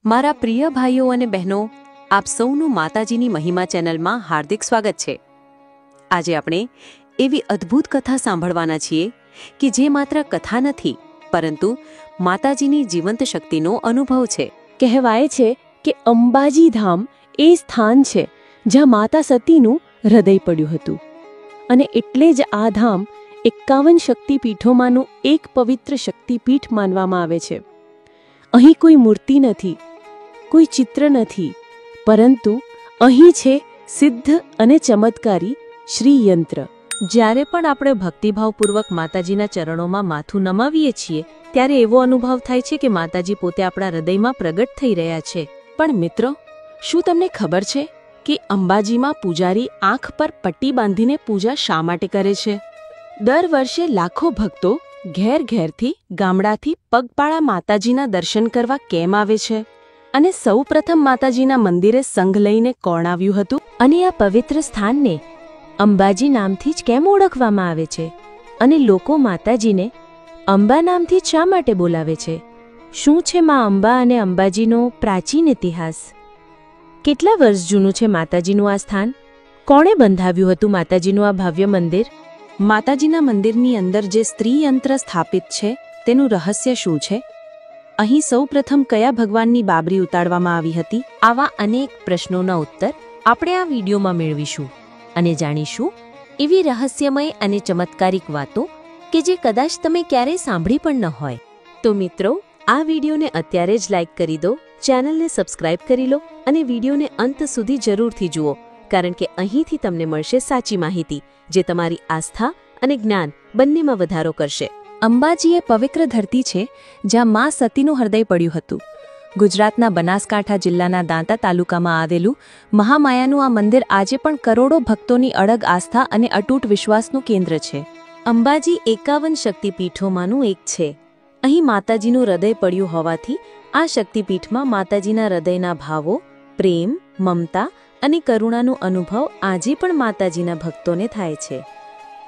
મારા પ્રિય ભાઈઓ અને બહેનો, આપ સૌનું માતાજીની મહિમા ચેનલમાં હાર્દિક સ્વાગત છે। આજે આપણે એવી અદ્ભુત કથા સાંભળવાના છીએ કે જે માત્ર કથા નથી, પરંતુ માતાજીની જીવંત શક્તિનો અનુભવ છે। કહેવાય છે કે અંબાજી ધામ એ સ્થાન છે જ્યાં માતા સતીનું હૃદય પડ્યું હતું, અને એટલે જ આ ધામ 51 શક્તિપીઠોમાંનું એક પવિત્ર શક્તિપીઠ માનવામાં આવે છે। અહીં કોઈ મૂર્તિ નથી, કોઈ ચિત્ર નથી, પરંતુ અહીં છે સિદ્ધ અને ચમત્કારી શ્રીયંત્ર। જ્યારે પણ આપણે ભક્તિભાવપૂર્વક માતાજીના ચરણોમાં માથું નમાવીએ છીએ, ત્યારે એવો અનુભવ થાય છે કે માતાજી પોતે આપણા હૃદયમાં પ્રગટ થઈ રહ્યા છે। પણ મિત્રો, શું તમને ખબર છે કે અંબાજીમાં પૂજારી આંખ પર પટ્ટી બાંધીને પૂજા શા માટે કરે છે? દર વર્ષે લાખો ભક્તો ઘેર ઘેરથી, ગામડાથી પગપાળા માતાજીના દર્શન કરવા કેમ આવે છે? અને સૌ પ્રથમ માતાજીના મંદિરે સંઘ લઈને કોણ આવ્યું હતું? અને આ પવિત્ર સ્થાનને અંબાજી નામથી જ કેમ ઓળખવામાં આવે છે? અને લોકો માતાજીને અંબા નામથી શા માટે બોલાવે છે? શું છે માં અંબા અને અંબાજીનો પ્રાચીન ઇતિહાસ? કેટલા વર્ષ જૂનું છે માતાજીનું આ સ્થાન? કોણે બંધાવ્યું હતું માતાજીનું આ ભવ્ય મંદિર? માતાજીના મંદિરની અંદર જે સ્ત્રીયંત્ર સ્થાપિત છે તેનું રહસ્ય શું છે? અહીં સૌ પ્રથમ કયા ભગવાનની બાબરી ઉતારવામાં આવી હતી? આવા અનેક પ્રશ્નોના ઉત્તર આપણે આ વિડીયોમાં મેળવીશું અને જાણીશું એવી રહસ્યમય અને ચમત્કારિક વાતો કે જે કદાચ તમે ક્યારેય સાંભળી પણ ન હોય। તો મિત્રો, આ વિડીયોને અત્યારે જ લાઈક કરી દો, ચેનલને સબસ્ક્રાઇબ કરી લો અને વિડીયોને અંત સુધી જરૂરથી જુઓ, કારણ કે અહીંથી તમને મળશે સાચી માહિતી જે તમારી આસ્થા અને જ્ઞાન બંનેમાં વધારો કરશે। અંબાજી એ પવિત્ર ધરતી છે જ્યાં મા સતીનું હૃદય પડ્યું હતું। ગુજરાતના બનાસકાંઠા જિલ્લાના દાંતા તાલુકામાં આવેલું મહામાયાનું આ મંદિર આજે પણ કરોડો ભક્તોની અડગ આસ્થા અને અતૂટ વિશ્વાસનું કેન્દ્ર છે। અંબાજી 51 શક્તિપીઠોમાંનું એક છે। અહીં માતાજીનું હૃદય પડ્યું હોવાથી આ શક્તિપીઠમાં માતાજીના હૃદયના ભાવો, પ્રેમ, મમતા અને કરુણાનો અનુભવ આજે પણ માતાજીના ભક્તોને થાય છે।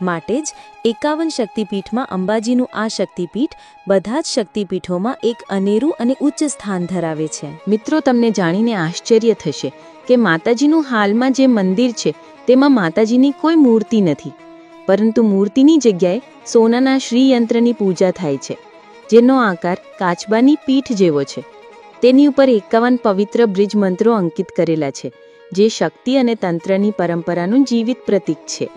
માટે જ 51 શક્તિપીઠમાં અંબાજીનું આ શક્તિપીઠ બધા જ શક્તિપીઠોમાં એક અનેરું અને ઉચ્ચ સ્થાન ધરાવે છે। મિત્રો, તમને જાણીને આશ્ચર્ય થશે કે માતાજીનું હાલમાં જે મંદિર છે તેમાં માતાજીની કોઈ મૂર્તિ નથી, પરંતુ મૂર્તિની જગ્યાએ સોનાના શ્રીયંત્રની પૂજા થાય છે, જેનો આકાર કાચબાની પીઠ જેવો છે। તેની ઉપર 51 પવિત્ર બ્રિજ મંત્રો અંકિત કરેલા છે, જે શક્તિ અને તંત્રની પરંપરાનું જીવિત પ્રતીક છે,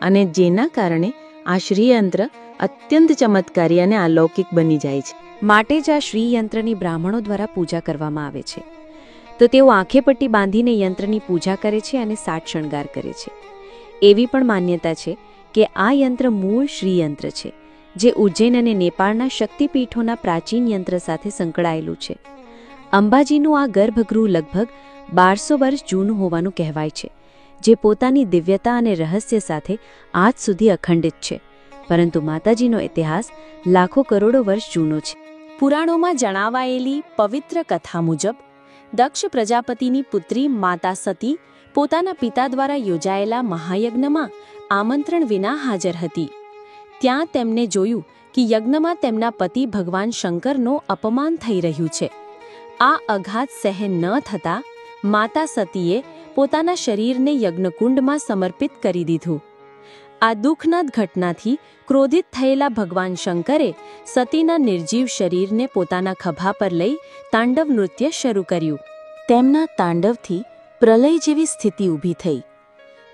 અને જેના કારણે આ શ્રીયંત્ર અત્યંત ચમત્કારી અને અલૌકિક બની જાય છે। માટે જ આ શ્રીયંત્રની બ્રાહ્મણો દ્વારા પૂજા કરવામાં આવે છે। તો તેઓ આંખે પટ્ટી બાંધીને યંત્રની પૂજા કરે છે અને સાજ શણગાર કરે છે। એવી પણ માન્યતા છે કે આ યંત્ર મૂળ શ્રીયંત્ર છે, જે ઉજ્જૈન અને નેપાળના શક્તિપીઠોના પ્રાચીન યંત્ર સાથે સંકળાયેલું છે। અંબાજીનું આ ગર્ભગૃહ લગભગ 1200 વર્ષ જૂનું હોવાનું કહેવાય છે, જે પોતાની દિવ્યતા અને રહસ્ય સાથે આજ સુધી અખંડિત છે, પરંતુ માતાજીનો ઇતિહાસ લાખો કરોડો વર્ષ જૂનો છે। પુરાણોમાં જણાવાયેલી પવિત્ર કથા મુજબ દક્ષ પ્રજાપતિની પુત્રી માતા સતી પોતાના પિતા દ્વારા યોજાયેલા મહાયજ્ઞમાં આમંત્રણ વિના હાજર હતી। ત્યાં તેમને જોયું કે યજ્ઞમાં તેમના પતિ ભગવાન શંકરનો અપમાન થઈ રહ્યું છે। આ આઘાત સહન ન થતાં માતા સતીએ પોતાના શરીરને યજ્ઞકુંડમાં સમર્પિત કરી દીધું। આ દુઃખનાદ ઘટનાથી ક્રોધિત થયેલા ભગવાન શંકરે સતીના નિર્જીવ શરીરને પોતાના ખભા પર લઈ તાંડવ નૃત્ય શરૂ કર્યું। તેમના તાંડવથી પ્રલય જેવી સ્થિતિ ઊભી થઈ।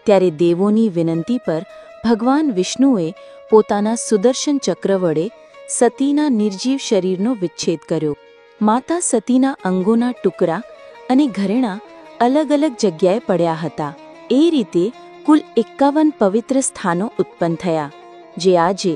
ત્યારે દેવોની વિનંતી પર ભગવાન વિષ્ણુએ પોતાના સુદર્શન ચક્ર વડે સતીના નિર્જીવ શરીરનો વિચ્છેદ કર્યો। માતા સતીના અંગોના ટુકડા અને ઘરેણાં અલગ અલગ જગ્યાએ પડ્યા હતા। એ રીતે કુલ 51 પવિત્ર સ્થાનો ઉત્પન્ન થયા, જે આજે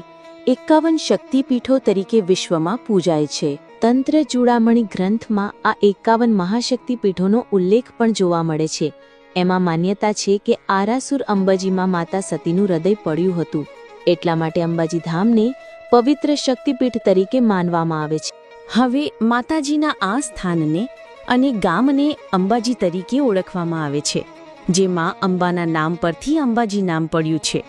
51 શક્તિપીઠો તરીકે વિશ્વમાં પૂજાય છે। તંત્ર ચૂડામણી ગ્રંથમાં આ 51 મહાશક્તિપીઠોનો ઉલ્લેખ પણ જોવા મળે છે। એમાં માન્યતા છે કે આરાસુર અંબાજીમાં માતા સતીનું હૃદય પડ્યું હતું, એટલા માટે અંબાજી ધામને પવિત્ર શક્તિપીઠ તરીકે માનવામાં આવે છે। હવે માતાજીના આ સ્થાનને અને ગામને અંબાજી તરીકે ઓળખવામાં આવે છે, જે માં અંબાના નામ પરથી અંબાજી નામ પડ્યું છે।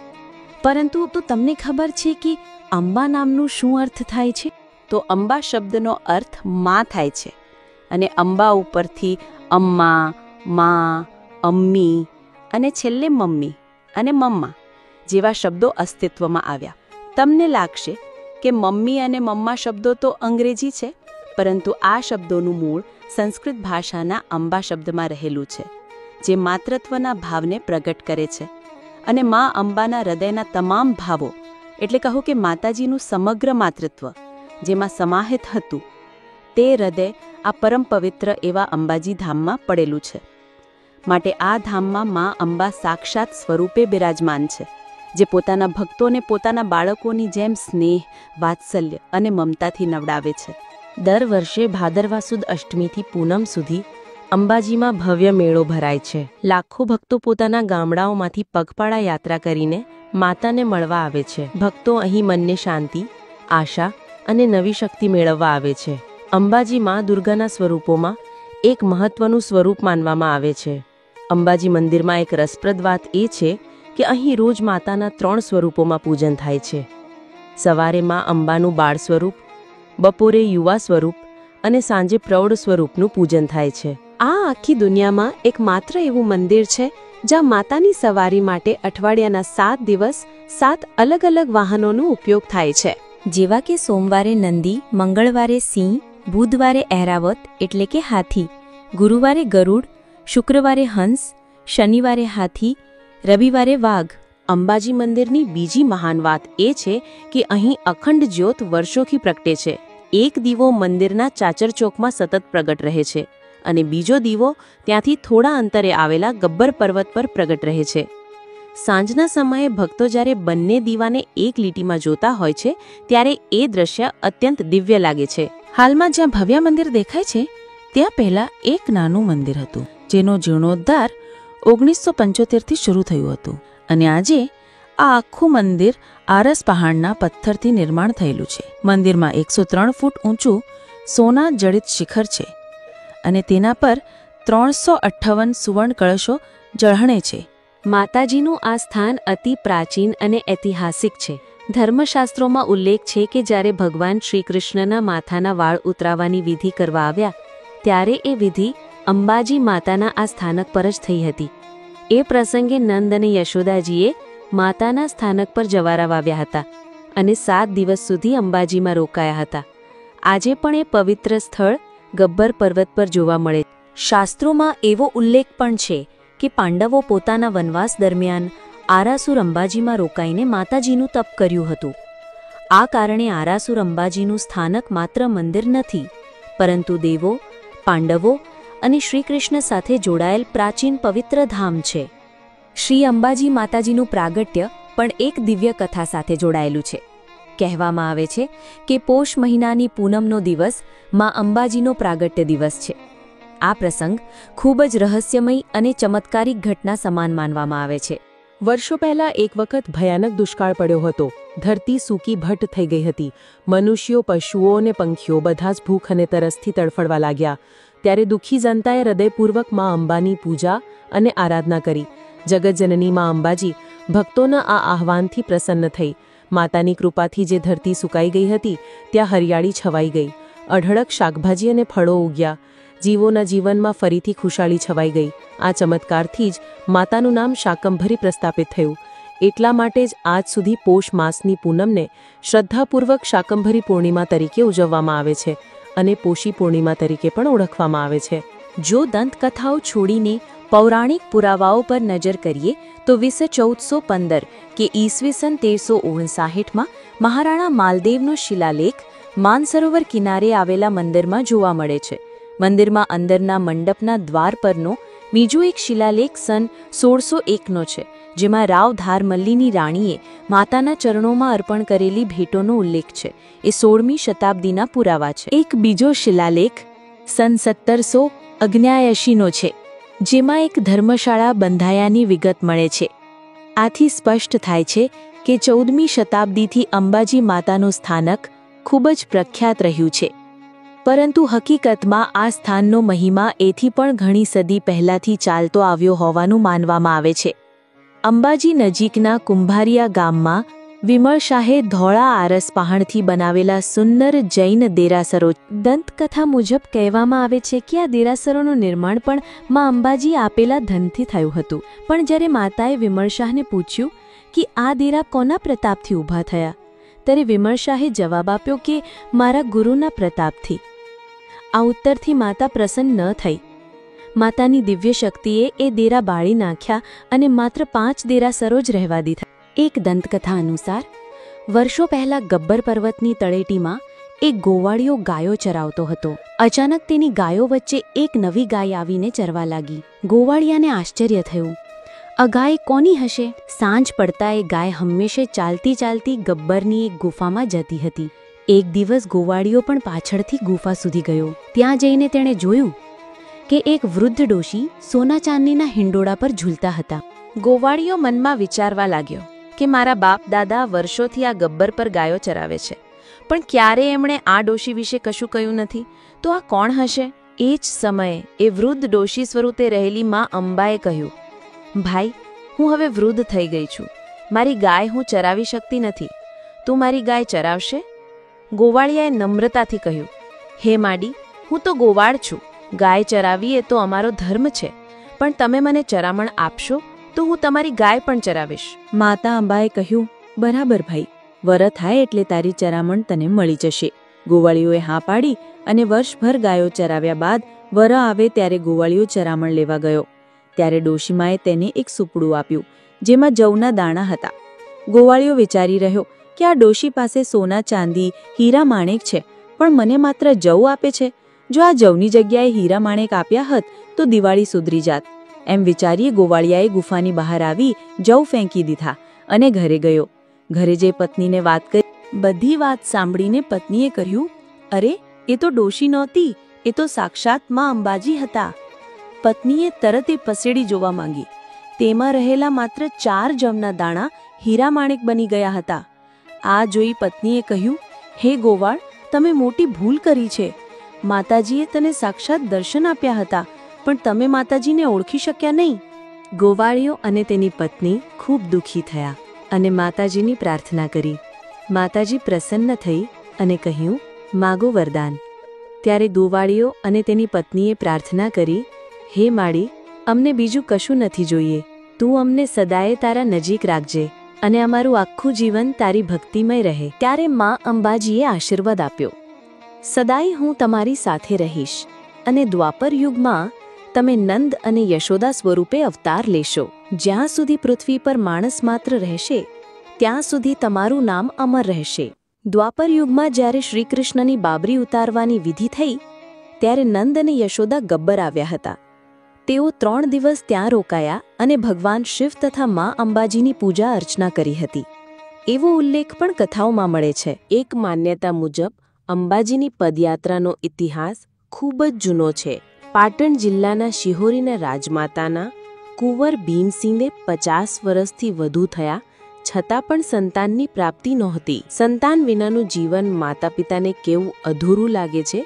પરંતુ તો તમને ખબર છે કે અંબા નામનું શું અર્થ થાય છે? તો અંબા શબ્દનો અર્થ માં થાય છે, અને અંબા ઉપરથી અમ્મા, મા, અમ્મી અને છેલ્લે મમ્મી અને મમ્મા જેવા શબ્દો અસ્તિત્વમાં આવ્યા. તમને લાગશે કે મમ્મી અને મમ્મા શબ્દો તો અંગ્રેજી છે, પરંતુ આ શબ્દોનું મૂળ સંસ્કૃત ભાષાના અંબા શબ્દમાં રહેલું છે, જે માતૃત્વના ભાવને પ્રગટ કરે છે. અને મા અંબાના હૃદયના તમામ ભાવો, એટલે કહો કે માતાજીનું સમગ્ર માતૃત્વ જેમાં સમાહિત હતું, તે હૃદય આ પરમ પવિત્ર એવા અંબાજી ધામમાં પડેલું છે. માટે આ ધામમાં મા અંબા સાક્ષાત સ્વરૂપે બિરાજમાન છે, જે પોતાના ભક્તોને પોતાના બાળકોની જેમ સ્નેહ, વાત્સલ્ય અને મમતાથી નવડાવે છે. દર વર્ષે ભાદરવા સુદ અષ્ટમીથી પૂનમ સુધી અંબાજીમાં ભવ્ય મેળો ભરાય છે. લાખો ભક્તો પોતાના ગામડાઓમાંથી પગપાળા યાત્રા કરીને માતાને મળવા આવે છે. ભક્તો અહીં મનને શાંતિ, આશા અને નવી શક્તિ મેળવવા આવે છે. અંબાજી મા દુર્ગાના સ્વરૂપોમાં એક મહત્વનું સ્વરૂપ માનવામાં આવે છે. અંબાજી મંદિરમાં એક રસપ્રદ વાત એ છે કે અહીં રોજ માતાના 3 સ્વરૂપોમાં પૂજન થાય છે. સવારે મા અંબાનું બાળ સ્વરૂપ, બપોરે યુવા સ્વરૂપ અને સાંજે પ્રૌઢ સ્વરૂપનું પૂજન થાય છે. આ આખી દુનિયામાં એકમાત્ર એવું મંદિર છે જ્યાં માતાની સવારી માટે અઠવાડિયાના 7 દિવસ 7 અલગ અલગ વાહનોનો ઉપયોગ થાય છે. જેવા કે સોમવારે નંદી, મંગળવારે સિંહ, બુધવારે ઐરાવત એટલે કે હાથી, ગુરુવારે ગરુડ, શુક્રવારે હંસ, શનિવારે હાથી, રવિવારે વાઘ. અંબાજી મંદિરની બીજી મહાન વાત એ છે કે અહીં અખંડ જ્યોત વર્ષોથી પ્રગટે છે. એક દીવો મંદિરના ચાચર ચોકમાં સતત પ્રગટ રહે છે અને બીજો દીવો ત્યાંથી થોડા અંતરે આવેલા ગબ્બર પર્વત પર પ્રગટ રહે છે. સાંજના સમયે ભક્તો જ્યારે બંને દીવાને એક લીટીમાં જોતા હોય છે ત્યારે એ દ્રશ્ય અત્યંત દિવ્ય લાગે છે. હાલમાં જ્યાં ભવ્ય મંદિર દેખાય છે ત્યાં પહેલા એક નાનું મંદિર હતું, જેનો જીર્ણોદ્ધાર 1975થી શરૂ થયું હતું. અને આજે આ આખું મંદિર આરસ પહાડના પથ્થરથી નિર્માણ થયેલું છે. મંદિરમાં 103 ફૂટ ઊંચું સોના જડિત શિખર છે અને તેના પર 358 સુવર્ણ કળશો ઝળહળે છે. માતાજીનું આ સ્થાન અતિ પ્રાચીન અને ઐતિહાસિક છે. ધર્મશાસ્ત્રોમાં ઉલ્લેખ છે કે જ્યારે ભગવાન શ્રી કૃષ્ણના માથાના વાળ ઉતરાવવાની વિધિ કરવા આવ્યા ત્યારે એ વિધિ અંબાજી માતાના આ સ્થાનક પર જ થઈ હતી. એ પ્રસંગે નંદ અને યશોદાજીએ માતાના સ્થાનક પર જવારા વાવ્યા હતા અને 7 દિવસ સુધી અંબાજીમાં રોકાયા હતા. આજે પણ એ પવિત્ર સ્થળ ગબ્બર પર્વત પર જોવા મળે. શાસ્ત્રોમાં એવો ઉલ્લેખ પણ છે કે પાંડવો પોતાના વનવાસ દરમિયાન આરાસુર અંબાજીમાં રોકાઈને માતાજીનું તપ કર્યું હતું. આ કારણે આરાસુર અંબાજીનું સ્થાનક માત્ર મંદિર નથી, પરંતુ દેવો, પાંડવો અને શ્રીકૃષ્ણ સાથે જોડાયેલ પ્રાચીન પવિત્ર ધામ છે. શ્રી અંબાજી માતાજીનું પ્રાગટ્ય પણ એક દિવ્ય કથા સાથે જોડાયેલું છે. કહેવામાં આવે છે કે પોષ મહિનાની પૂનમનો દિવસ માં અંબાજીનો પ્રાગટ્ય દિવસ છે. આ પ્રસંગ ખૂબ જ રહસ્યમય અને ચમત્કારિક ઘટના સમાન માનવામાં આવે છે. વર્ષો પહેલા એક વખત ભયાનક દુષ્કાળ પડ્યો હતો. ધરતી સૂકી ભટ્ટ થઈ ગઈ હતી. મનુષ્યો, પશુઓ અને પંખીઓ બધા જ ભૂખ અને તરસથી તડફડવા લાગ્યા. ત્યારે દુઃખી જનતાએ હૃદયપૂર્વક મા અંબાની પૂજા અને આરાધના કરી. જગતજનની મા અંબાજી ભક્તોના આ આહવાનથી પ્રસન્ન થઈ. માતાની કૃપાથી જે ધરતી સુકાઈ ગઈ હતી ત્યાં હરિયાળી છવાઈ ગઈ. અઢળક શાકભાજી અને ફળો ઉગ્યા. જીવોના જીવનમાં ફરીથી ખુશાલી છવાઈ ગઈ. આ ચમત્કારથી જ માતાનું નામ શાકંભરી પ્રસ્થાપિત થયું. એટલા માટે જ આજ સુધી પોષ માસની પૂનમને શ્રદ્ધાપૂર્વક શાકંભરી પૂર્ણિમા તરીકે ઉજવવામાં આવે છે અને પોષી પૂર્ણિમા તરીકે પણ ઓળખવામાં આવે છે. જો દંતકથાઓ છોડીને પૌરાણિક પુરાવાઓ પર નજર કરીએ તો 1415 કે ઈસવીસન 1359માં મહારાણા માલદેવનો શિલાલેખ માનસરોવર કિનારે આવેલા મંદિરમાં જોવા મળે છે. મંદિરમાં અંદરના મંડપના દ્વાર પરનો બીજો એક શિલાલેખ સન 1601નો છે, જેમાં રાવ ધારમલ્લીની રાણીએ માતાના ચરણોમાં અર્પણ કરેલી ભેટોનો ઉલ્લેખ છે. એ 16મી શતાબ્દીના પુરાવા છે. એક બીજો શિલાલેખ સન 1789નો છે, જેમાં એક ધર્મશાળા બંધાયાની વિગત મળે છે. આથી સ્પષ્ટ થાય છે કે 14મી શતાબ્દીથી અંબાજી માતાનું સ્થાનક ખૂબ જ પ્રખ્યાત રહ્યું છે. પરંતુ હકીકતમાં આ સ્થાનનો મહિમા એથી પણ ઘણી સદી પહેલાથી ચાલતો આવ્યો હોવાનું માનવામાં આવે છે. અંબાજી નજીકના કુંભારિયા ગામમાં વિમળ શાહે ધોળા આરસ પહાણથી બનાવેલા સુંદર જૈન દેરાસરો. દંતકથા મુજબ કહેવામાં આવે છે કે આ દેરાસરોનું નિર્માણ પણ માં અંબાજી આપેલા ધનથી થયું હતું. પણ જ્યારે માતાએ વિમળ શાહને પૂછ્યું કે આ દેરા કોના પ્રતાપથી ઊભા થયા, ત્યારે વિમળ શાહે જવાબ આપ્યો કે મારા ગુરુના પ્રતાપથી. આ ઉત્તરથી માતા પ્રસન્ન ન થઈ. માતાની દિવ્ય શક્તિએ એ દેરા બાળી નાખ્યા અને માત્ર 5 દેરાસરો જ રહેવા દીધા. એક દંતકથા અનુસાર વર્ષો પહેલા ગબ્બર પર્વતની તળેટીમાં એક ગોવાળિયો ગાયો ચરાવતો હતો. અચાનક તેની ગાયો વચ્ચે એક નવી ગાય આવીને ચરવા લાગી. ગોવાળિયાને આશ્ચર્ય થયું. આ ગાય કોની હશે? સાંજ પડતા એ ગાય હંમેશા ચાલતી ચાલતી ગબ્બરની એક ગુફામાં જતી હતી. એક દિવસ ગોવાળિયો પણ પાછળથી ગુફા સુધી ગયો. ત્યાં જઈને તેણે જોયું કે એક વૃદ્ધ ડોશી સોના ચાંદીના હિંડોળા પર ઝૂલતા હતા. ગોવાળિયો મનમાં વિચારવા લાગ્યો કે મારા બાપ દાદા વર્ષોથી આ ગબ્બર પર ગાયો ચરાવે છે, પણ ક્યારેય એમણે આ ડોશી વિશે કશું કહ્યું નથી. તો આ કોણ હશે? એ જ સમયે એ વૃદ્ધ ડોશી સ્વરૂપે રહેલી માં અંબાએ કહ્યું, ભાઈ, હું હવે વૃદ્ધ થઈ ગઈ છું. મારી ગાય હું ચરાવી શકતી નથી. તું મારી ગાય ચરાવશે? ગોવાળિયાએ નમ્રતાથી કહ્યું, હે માડી, હું તો ગોવાળ છું. ગાય ચરાવી એ તો અમારો ધર્મ છે, પણ તમે મને ચરામણ આપશો તો હું તમારી ગાય પણ ચરાવીશ. માતા અંબાએ કહ્યું, બરાબર ભાઈ, વર થાય એટલે તારી ચરામણ તને મળી જશે. ગોવાળિયોએ હા પાડી અને વર્ષભર ગાયો ચરાવ્યા બાદ વર આવે ત્યારે ગોવાળિયો ચરામણ લેવા ગયો. ત્યારે ડોશીમાએ તેને એક સુપડું આપ્યું, જેમાં જવના દાણા હતા. ગોવાળિયો વિચારી રહ્યો કે આ ડોશી પાસે સોના ચાંદી હીરા માણેક છે, પણ મને માત્ર જવ આપે છે. જો આ જવની જગ્યાએ હીરા માણેક આપ્યા હોત તો દિવાળી સુધરી જાત. એમ વિચારી ગોવાળિયાએ ગુફાની બહાર આવી જવ ફેંકી દીધા અને ઘરે ગયો. ઘરે જે પત્નીને વાત કરી, બધી વાત સાંભળીને પત્નીએ કહ્યું, અરે, એ તો ડોશી નહોતી, એ તો સાક્ષાત માં અંબાજી હતા. પત્નીએ તરત એ પસેડી જોવા માંગી. તેમાં રહેલા માત્ર 4 જવના દાણા હીરા માણેક બની ગયા હતા. આ જોઈ પત્નીએ કહ્યું, હે ગોવાળ, તમે મોટી ભૂલ કરી છે. માતાજીએ તને સાક્ષાત દર્શન આપ્યા હતા, પણ તમે માતાજીને ઓળખી શક્યા નહીં. ગોવાળિયો અને તેની પત્ની ખૂબ દુઃખી થયા અને માતાજીની પ્રાર્થના કરી. માતાજી પ્રસન્ન થઈ અને કહ્યું, માગો વરદાન. ત્યારે ગોવાળિયો અને તેની પત્નીએ પ્રાર્થના કરી, હે માડી, અમને બીજું કશું નથી જોઈએ. તું અમને સદાય તારા નજીક રાખજે અને અમારું આખું જીવન તારી ભક્તિમય રહે. ત્યારે માં અંબાજીએ આશીર્વાદ આપ્યો, સદાય હું તમારી સાથે રહીશ અને દ્વાપર યુગમાં તમે નંદ અને યશોદા સ્વરૂપે અવતાર લેશો. જ્યાં સુધી પૃથ્વી પર માણસ માત્ર રહેશે ત્યાં સુધી તમારું નામ અમર રહેશે. દ્વાપર યુગમાં જ્યારે શ્રીકૃષ્ણની બાબરી ઉતારવાની વિધિ થઈ ત્યારે નંદ અને યશોદા ગબ્બર આવ્યા હતા. તેઓ 3 દિવસ ત્યાં રોકાયા અને ભગવાન શિવ તથા માં અંબાજીની પૂજા અર્ચના કરી હતી. એવો ઉલ્લેખ પણ કથાઓમાં મળે છે. એક માન્યતા મુજબ અંબાજીની પદયાત્રાનો ઇતિહાસ ખૂબ જ જૂનો છે. પાટણ જિલ્લાના શિહોરીના રાજમાતાના કુંવર ભીમસિંહને 50 વર્ષથી વધુ થયા છતાં પણ સંતાનની પ્રાપ્તિ નહોતી. સંતાન વિનાનું જીવન માતા પિતાને કેવું અધૂરું લાગે છે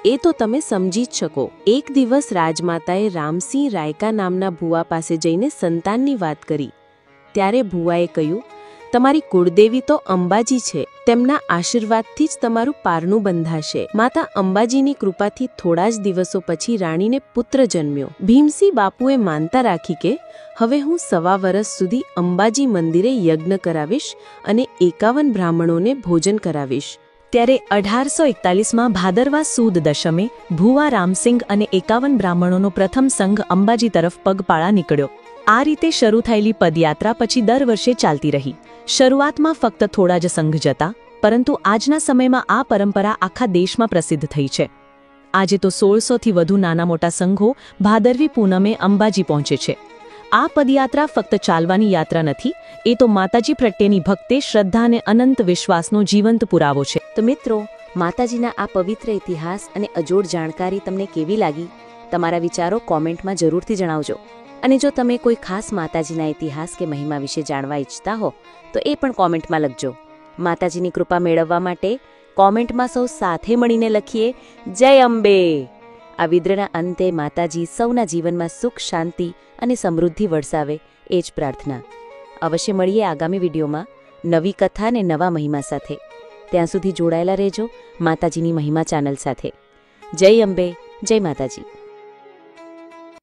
એ તો તમે સમજી જ શકો. એક દિવસ રાજમાતાએ રામસિંહ રાયકા નામના ભુવા પાસે જઈને સંતાનની વાત કરી. ત્યારે ભુવાએ કહ્યું, તમારી કુળદેવી તો અંબાજી છે, તેમના આશીર્વાદથી જ તમારું પારણું બંધાશે. માતા અંબાજીની કૃપાથી થોડા જ દિવસો પછી રાણીને પુત્ર જન્મ્યો. ભીમસિંહ બાપુએ માનતા રાખી કે હવે હું 1.25 વર્ષ સુધી અંબાજી મંદિરે યજ્ઞ કરાવીશ અને 51 બ્રાહ્મણોને ભોજન કરાવીશ. ત્યારે 1841માં ભાદરવા સુદ દશમે ભુવા રામસિંહ અને 51 બ્રાહ્મણોનો પ્રથમ સંઘ અંબાજી તરફ પગપાળા નીકળ્યો. આ રીતે શરૂ થયેલી પદયાત્રા પછી દર વર્ષે ચાલતી રહી. શરૂઆતમાં ફક્ત થોડા જ સંઘ જતા, પરંતુ આજના સમયમાં આ પરંપરા આખા દેશમાં પ્રસિદ્ધ થઈ છે. આજે તો 1600થી વધુ નાના મોટા સંઘો ભાદરવી પૂનમે અંબાજી પહોંચે છે. આ પદયાત્રા ફક્ત ચાલવાની યાત્રા નથી, એ તો માતાજી પ્રત્યેની ભક્તિ, શ્રદ્ધા અને અનંત વિશ્વાસનો જીવંત પુરાવો છે. તો મિત્રો, માતાજીના આ પવિત્ર ઇતિહાસ અને અજોડ જાણકારી તમને કેવી લાગી? તમારા વિચારો કોમેન્ટમાં જરૂરથી જણાવજો. અને જો તમે કોઈ ખાસ માતાજીના ઇતિહાસ કે મહિમા વિશે જાણવા ઈચ્છતા હો તો એ પણ કોમેન્ટમાં લખજો. માતાજીની કૃપા મેળવવા માટે કોમેન્ટમાં સૌ સાથે મળીને લખીએ, જય અંબે. આ વિદ્રના અંતે માતાજી સૌના જીવનમાં સુખ, શાંતિ અને સમૃદ્ધિ વરસાવે એ જ પ્રાર્થના. અવશ્ય મળીએ આગામી વિડીયોમાં નવી કથા અને નવા મહિમા સાથે. ત્યાં સુધી જોડાયેલા રહેજો માતાજીની મહિમા ચેનલ સાથે. જય અંબે, જય માતાજી.